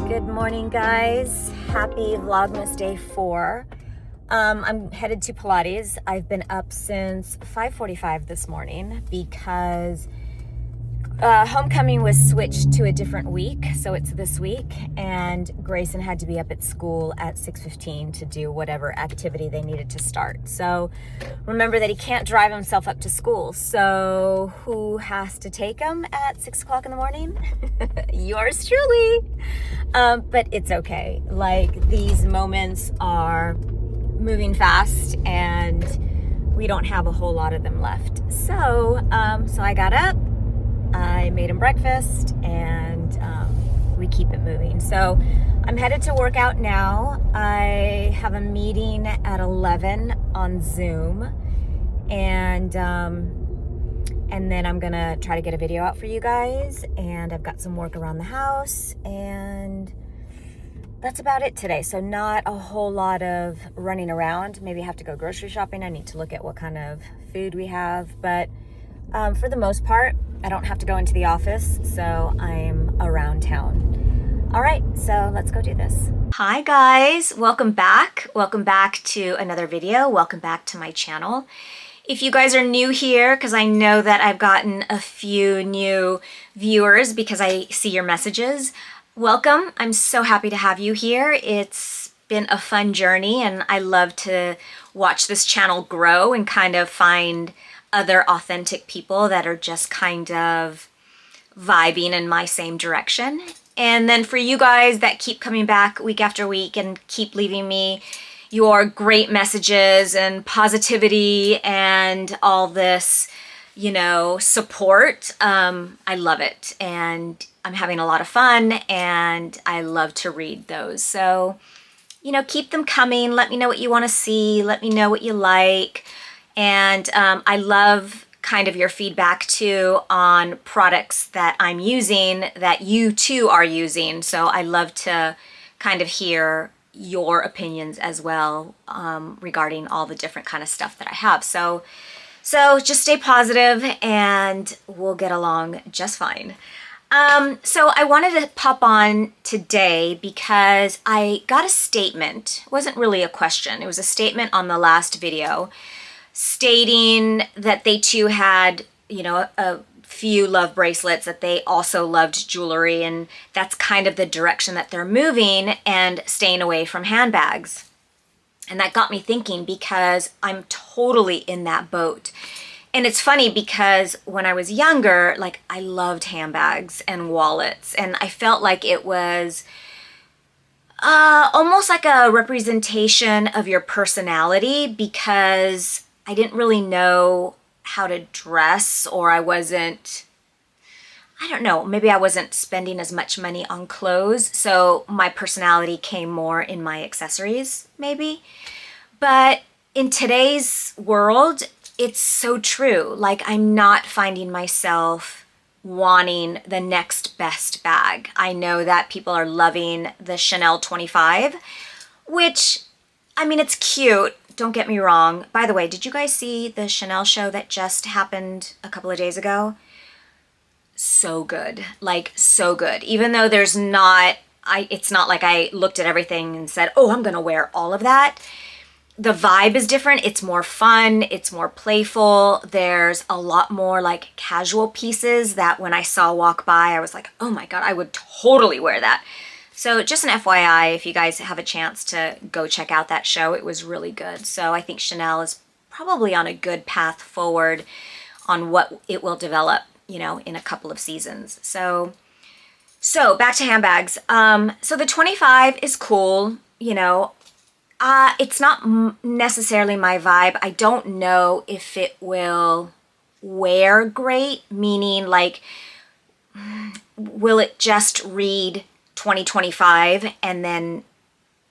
Good morning, guys. Happy Vlogmas day 4. I'm headed to Pilates. I've been up since 5:45 this morning because homecoming was switched to a different week, so it's this week, and Grayson had to be up at school at 6:15 to do whatever activity they needed to start. So remember that he can't drive himself up to school, so who has to take him at 6 o'clock in the morning? Yours truly. But it's okay. Like, these moments are moving fast and we don't have a whole lot of them left. So I got up, I made him breakfast, and we keep it moving. So I'm headed to work out now. I have a meeting at 11 on Zoom, and then I'm gonna try to get a video out for you guys, and I've got some work around the house, and that's about it today. So not a whole lot of running around. Maybe I have to go grocery shopping. I need to look at what kind of food we have, but for the most part, I don't have to go into the office, so I'm around town. All right, so let's go do this. Hi guys, welcome back. Welcome back to another video. Welcome back to my channel. If you guys are new here, because I know that I've gotten a few new viewers because I see your messages, welcome. I'm so happy to have you here. It's been a fun journey, and I love to watch this channel grow and kind of find other authentic people that are just kind of vibing in my same direction. And then for you guys that keep coming back week after week and keep leaving me your great messages and positivity and all this, you know, support, I love it. And I'm having a lot of fun, and I love to read those. So, you know, keep them coming. Let me know what you want to see. Let me know what you like. And I love kind of your feedback too on products that I'm using that you too are using. So I love to kind of hear your opinions as well regarding all the different kind of stuff that I have. So just stay positive and we'll get along just fine. So I wanted to pop on today because I got a statement. It wasn't really a question. It was a statement on the last video stating that they too had, you know, a few love bracelets, that they also loved jewelry, and that's kind of the direction that they're moving and staying away from handbags. And that got me thinking because I'm totally in that boat. And it's funny because when I was younger, like, I loved handbags and wallets, and I felt like it was almost like a representation of your personality, because I didn't really know how to dress, or I don't know, maybe I wasn't spending as much money on clothes, so my personality came more in my accessories, maybe. But in today's world, it's so true. Like, I'm not finding myself wanting the next best bag. I know that people are loving the Chanel 25, which, I mean, it's cute. Don't get me wrong. By the way, did you guys see the Chanel show that just happened a couple of days ago? So good. Like, so good. Even though it's not like I looked at everything and said, oh, I'm gonna wear all of that. The vibe is different. It's more fun. It's more playful. There's a lot more like casual pieces that when I saw walk by, I was like, oh my God, I would totally wear that. So just an FYI, if you guys have a chance to go check out that show, it was really good. So I think Chanel is probably on a good path forward on what it will develop, you know, in a couple of seasons. So back to handbags. So the 25 is cool, you know. It's not necessarily my vibe. I don't know if it will wear great, meaning like, will it just read 2025 and then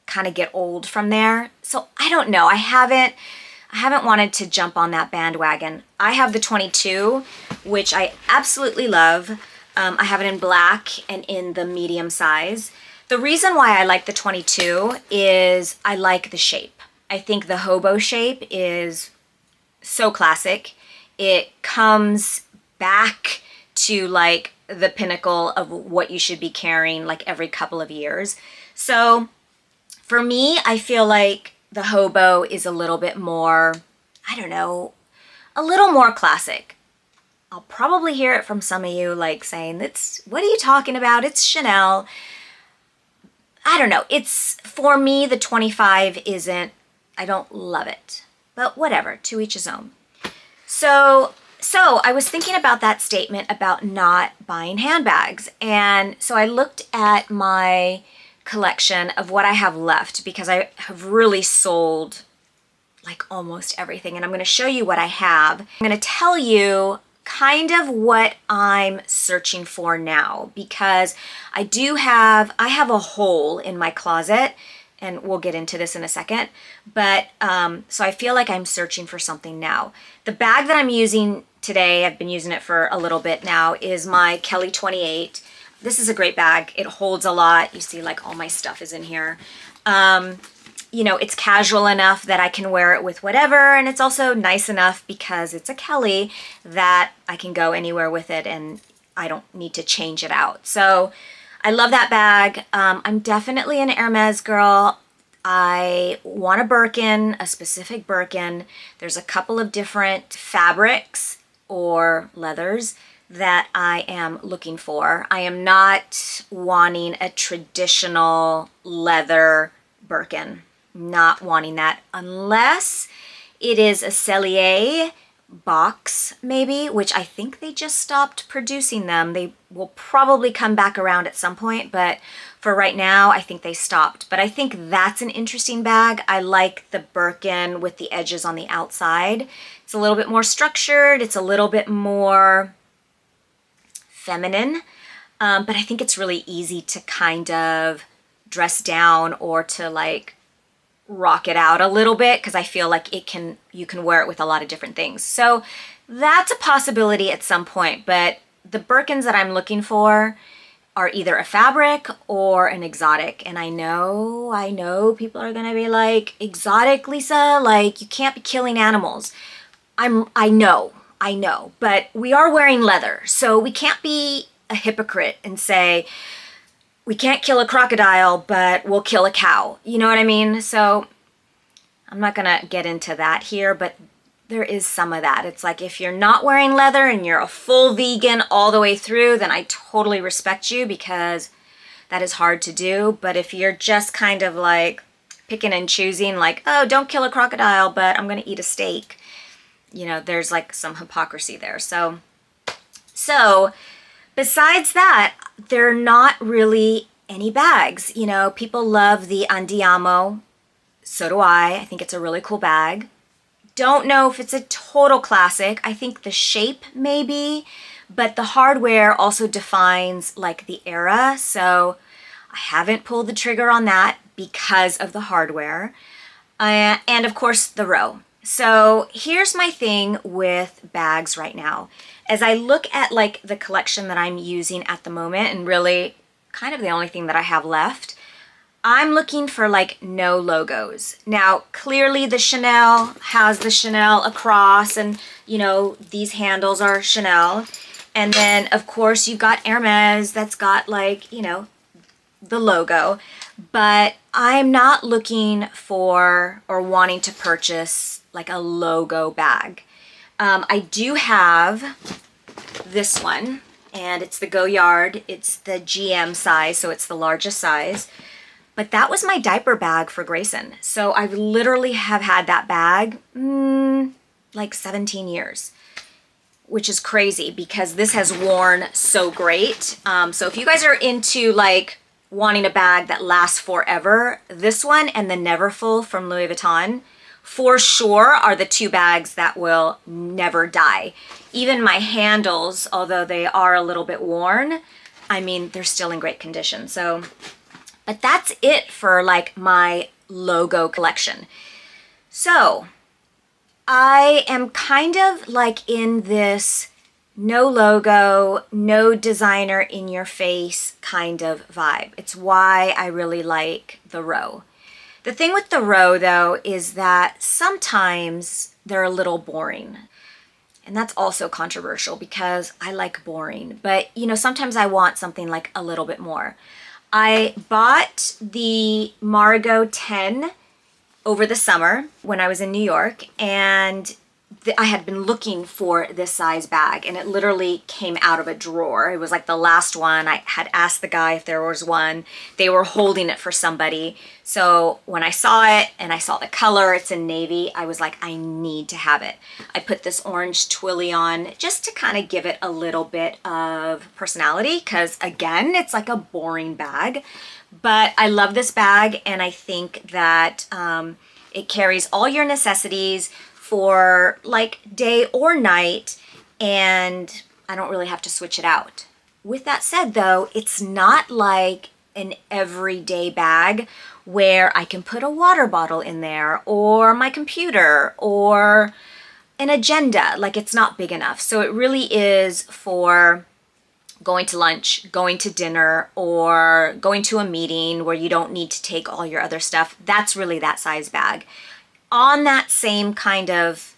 kind of get old from there? So I don't know. I haven't wanted to jump on that bandwagon. I have the 22, which I absolutely love. I have it in black and in the medium size. The reason why I like the 22 is I like the shape. I think the hobo shape is so classic. It comes back to like the pinnacle of what you should be carrying like every couple of years. So for me, I feel like the Hobo is a little bit more, I don't know, a little more classic. I'll probably hear it from some of you like saying, "That's, what are you talking about? It's Chanel." I don't know. It's, for me, the 25 isn't, I don't love it. But whatever, to each his own. So I was thinking about that statement about not buying handbags. And so I looked at my collection of what I have left, because I have really sold like almost everything. And I'm going to show you what I have. I'm going to tell you kind of what I'm searching for now, because I have a hole in my closet, and we'll get into this in a second. But so I feel like I'm searching for something now. The bag that I'm using today, I've been using it for a little bit now, is my Kelly 28. This is a great bag. It holds a lot. You see, like, all my stuff is in here. You know, it's casual enough that I can wear it with whatever, and it's also nice enough because it's a Kelly that I can go anywhere with it and I don't need to change it out. So I love that bag. I'm definitely an Hermes girl. I want a Birkin, a specific Birkin. There's a couple of different fabrics or leathers that I am looking for. I am not wanting a traditional leather Birkin. Not wanting that unless it is a Cellier box maybe, which I think they just stopped producing them. They will probably come back around at some point, but for right now I think they stopped. But I think that's an interesting bag. I like the Birkin with the edges on the outside. It's a little bit more structured. It's a little bit more feminine, but I think it's really easy to kind of dress down or to like rock it out a little bit, because I feel like you can wear it with a lot of different things. So that's a possibility at some point, but the Birkins that I'm looking for are either a fabric or an exotic. And I know people are gonna be like, "Exotic, Lisa? Like, you can't be killing animals." I know, but we are wearing leather, so we can't be a hypocrite and say, we can't kill a crocodile, but we'll kill a cow. You know what I mean? So I'm not going to get into that here, but there is some of that. It's like, if you're not wearing leather and you're a full vegan all the way through, then I totally respect you, because that is hard to do. But if you're just kind of like picking and choosing, like, "Oh, don't kill a crocodile, but I'm going to eat a steak," you know, there's like some hypocrisy there. So besides that, there are not really any bags. You know, people love the Andiamo. So do I. I think it's a really cool bag. Don't know if it's a total classic. I think the shape maybe, but the hardware also defines like the era. So I haven't pulled the trigger on that because of the hardware. And of course the row. So here's my thing with bags right now. As I look at like the collection that I'm using at the moment, and really kind of the only thing that I have left, I'm looking for like no logos. Now, clearly the Chanel has the Chanel across, and you know, these handles are Chanel. And then of course you've got Hermes that's got like, you know, the logo. But I'm not looking for or wanting to purchase like a logo bag. I do have this one, and it's the Goyard. It's the GM size, so it's the largest size. But that was my diaper bag for Grayson. So I literally have had that bag like 17 years, which is crazy because this has worn so great. So if you guys are into like wanting a bag that lasts forever, this one and the Neverfull from Louis Vuitton for sure are the two bags that will never die. Even my handles, although they are a little bit worn, I mean, they're still in great condition. So, but that's it for like my logo collection. So I am kind of like in this no logo, no designer in your face kind of vibe. It's why I really like the row. The thing with the row though is that sometimes they're a little boring. And that's also controversial because I like boring, but you know, sometimes I want something like a little bit more. I bought the Margot 10 over the summer when I was in New York, and I had been looking for this size bag, and it literally came out of a drawer. It was like the last one. I had asked the guy if there was one. They were holding it for somebody. So when I saw it and I saw the color, it's in navy, I was like, I need to have it. I put this orange twilly on just to kind of give it a little bit of personality, because again, it's like a boring bag. But I love this bag, and I think that it carries all your necessities for like day or night, and I don't really have to switch it out. With that said though, it's not like an everyday bag where I can put a water bottle in there or my computer or an agenda. Like, it's not big enough. So it really is for going to lunch, going to dinner, or going to a meeting where you don't need to take all your other stuff. That's really that size bag. On that same kind of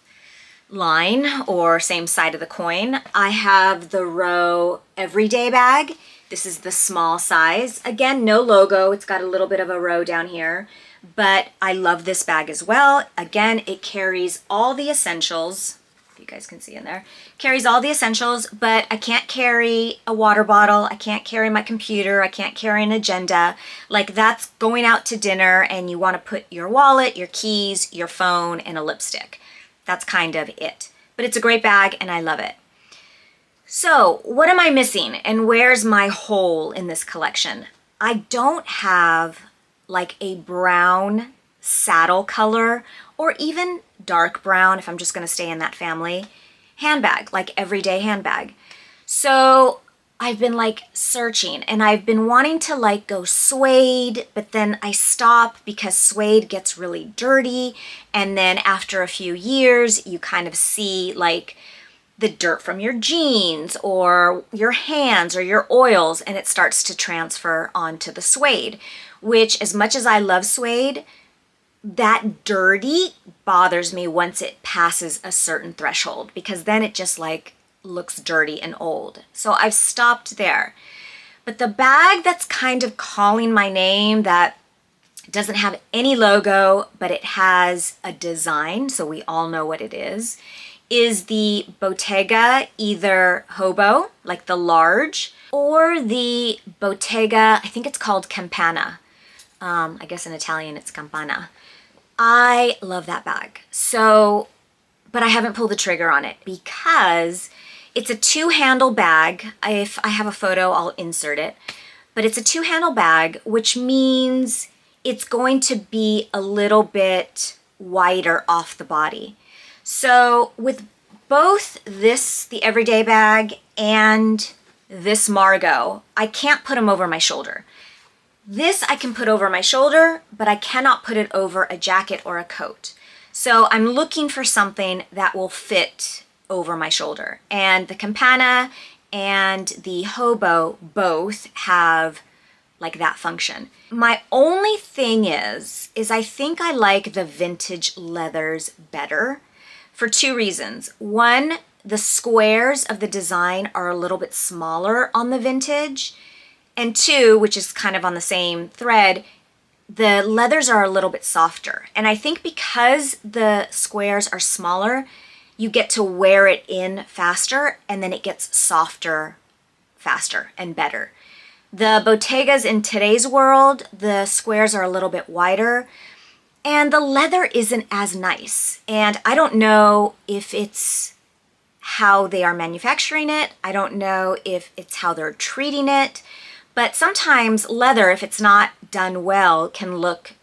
line or same side of the coin, I have the Row Everyday bag. This is the small size. Again, no logo. It's got a little bit of a row down here, but I love this bag as well. Again, it carries all the essentials. If you guys can see in there, carries all the essentials, but I can't carry a water bottle. I can't carry my computer. I can't carry an agenda. Like, that's going out to dinner and you want to put your wallet, your keys, your phone, and a lipstick. That's kind of it. But it's a great bag and I love it. So what am I missing and where's my hole in this collection? I don't have like a brown saddle color, or even dark brown, if I'm just gonna stay in that family, handbag, like everyday handbag. So I've been like searching, and I've been wanting to like go suede, but then I stop because suede gets really dirty. And then after a few years, you kind of see like the dirt from your jeans or your hands or your oils, and it starts to transfer onto the suede, which, as much as I love suede, that dirty bothers me once it passes a certain threshold, because then it just like looks dirty and old. So I've stopped there. But the bag that's kind of calling my name, that doesn't have any logo, but it has a design, so we all know what it is the Bottega, either Hobo, like the large, or the Bottega, I think it's called Campana. I guess in Italian it's Campana. I love that bag. So, but I haven't pulled the trigger on it because it's a two-handle bag. If I have a photo, I'll insert it. But it's a two-handle bag, which means it's going to be a little bit wider off the body. So with both this, the everyday bag, and this Margot, I can't put them over my shoulder. This I can put over my shoulder, but I cannot put it over a jacket or a coat. So I'm looking for something that will fit over my shoulder. And the Campana and the Hobo both have like that function. My only thing is I think I like the vintage leathers better for two reasons. One, the squares of the design are a little bit smaller on the vintage. And two, which is kind of on the same thread, the leathers are a little bit softer. And I think because the squares are smaller, you get to wear it in faster, and then it gets softer faster and better. The Bottegas in today's world, the squares are a little bit wider, and the leather isn't as nice. And I don't know if it's how they are manufacturing it. I don't know if it's how they're treating it. But sometimes leather, if it's not done well, can look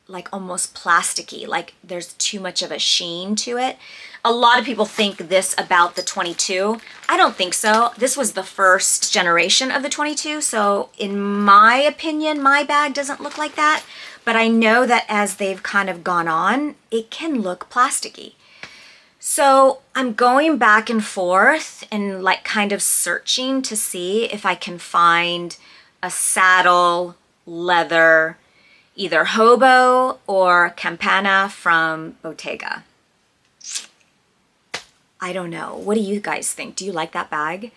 like almost plasticky, like there's too much of a sheen to it. A lot of people think this about the 22. I don't think so. This was the first generation of the 22, so in my opinion, my bag doesn't look like that. But I know that as they've kind of gone on, it can look plasticky. So I'm going back and forth and like kind of searching to see if I can find a saddle leather, either Hobo or Campana from Bottega. I don't know. What do you guys think? Do you like that bag?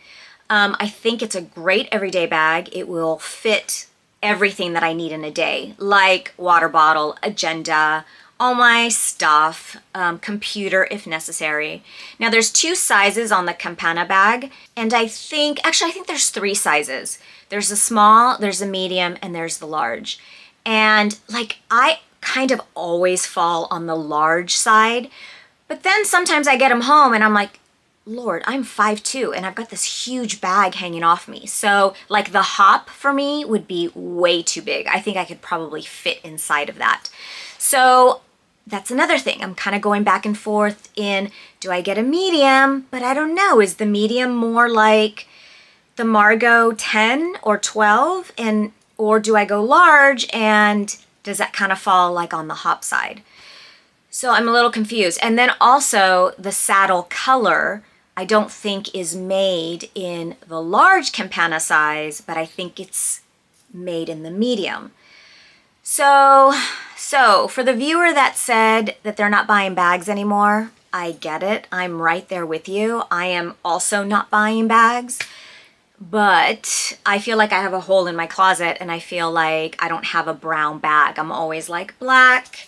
I think it's a great everyday bag. It will fit everything that I need in a day, like water bottle, agenda, all my stuff, computer if necessary. Now there's 2 sizes on the Campana bag, and I think there's 3 sizes. There's a small, there's a medium, and there's the large. And like I kind of always fall on the large side, but then sometimes I get them home and I'm like, Lord, I'm 5'2" and I've got this huge bag hanging off me. So like the hop for me would be way too big. I think I could probably fit inside of that. So that's another thing. I'm kind of going back and forth in, do I get a medium? But I don't know. Is the medium more like the Margot 10 or 12? Or do I go large, and does that kind of fall like on the hop side? So I'm a little confused. And then also the saddle color, I don't think is made in the large Campana size, but I think it's made in the medium. So for the viewer that said that they're not buying bags anymore, I get it. I'm right there with you. I am also not buying bags, but I feel like I have a hole in my closet and I feel like I don't have a brown bag. I'm always like black.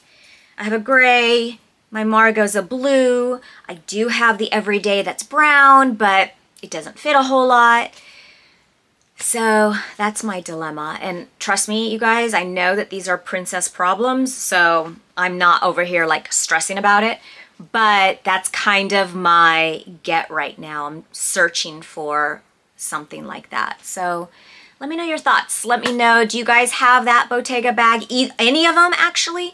I have a gray, my Margot's a blue. I do have the everyday that's brown, but it doesn't fit a whole lot. So that's my dilemma. And trust me, you guys, I know that these are princess problems, so I'm not over here like stressing about it, but that's kind of my get right now. I'm searching for something like that. So let me know your thoughts. Let me know, do you guys have that Bottega bag? Any of them actually?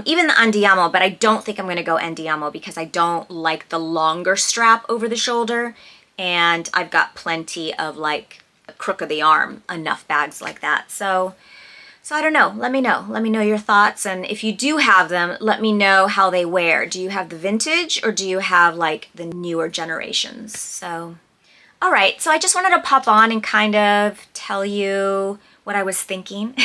Even the Andiamo, but I don't think I'm going to go Andiamo because I don't like the longer strap over the shoulder, and I've got plenty of like a crook of the arm, enough bags like that. So I don't know. Let me know. Let me know your thoughts, and if you do have them, let me know how they wear. Do you have the vintage or do you have like the newer generations? So, all right. So I just wanted to pop on and kind of tell you what I was thinking.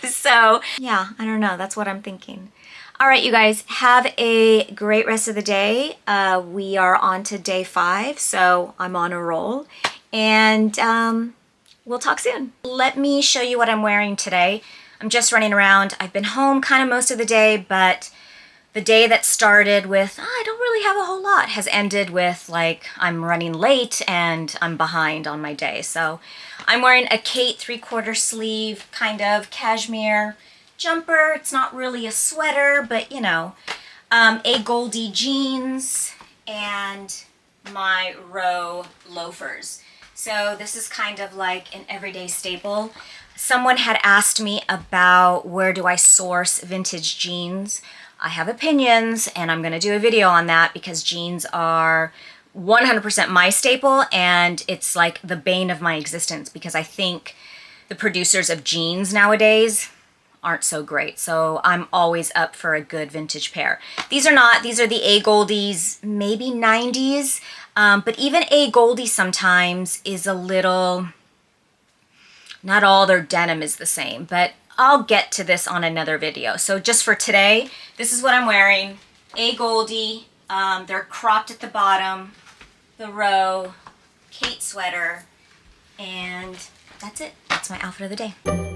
So yeah, I don't know. That's what I'm thinking. All right, you guys, have a great rest of the day. We are on to day 5, so I'm on a roll, and we'll talk soon. Let me show you what I'm wearing today. I'm just running around. I've been home kind of most of the day, but the day that started with, I don't really have a whole lot, has ended with like, I'm running late and I'm behind on my day. So I'm wearing a Kate 3/4 sleeve kind of cashmere jumper. It's not really a sweater, but you know, a Goldie jeans and my Row loafers. So this is kind of like an everyday staple. Someone had asked me about where do I source vintage jeans. I have opinions, and I'm going to do a video on that because jeans are 100% my staple, and it's like the bane of my existence because I think the producers of jeans nowadays aren't so great. So I'm always up for a good vintage pair. These are not, these are the A Goldies, maybe 90s, but even A Goldie sometimes is a little, not all their denim is the same, but I'll get to this on another video. So just for today, this is what I'm wearing. A Goldie, they're cropped at the bottom, the Row, Kate sweater, and that's it. That's my outfit of the day.